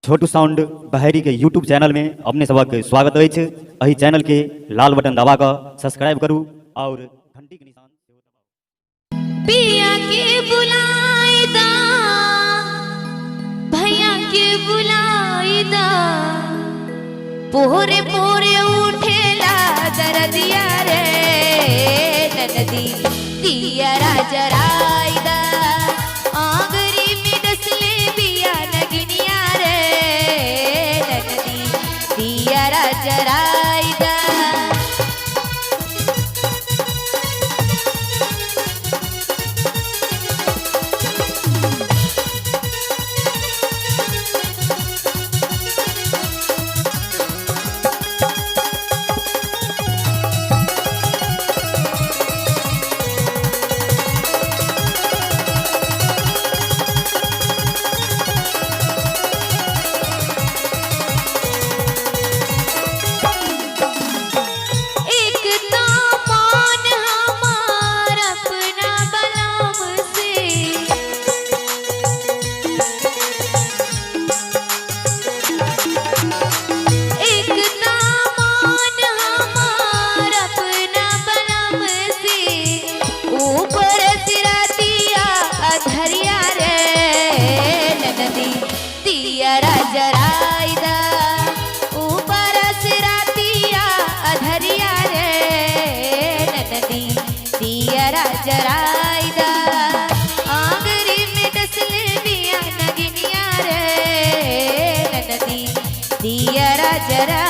छोटू sound बहरी के YouTube channel में अपने सबक स्वागत है। अही चैनल के लाल बटन दबा कर सब्सक्राइब करूँ और घंटी के निशान पिया के बुलाइदा भैया के बुलाइदा पोरे पोरे उठेला दरदिया रे ननदी दिया राजराइदा आंगरी में डसले बिया नगनिया रे ननदी दिया राजराइदा राजराइदा ऊपर सिरातिया अधरिया रे ननदी दिया राजराइदा आंगरी में डसले बिया नगनिया रे ननदी दिया राजरा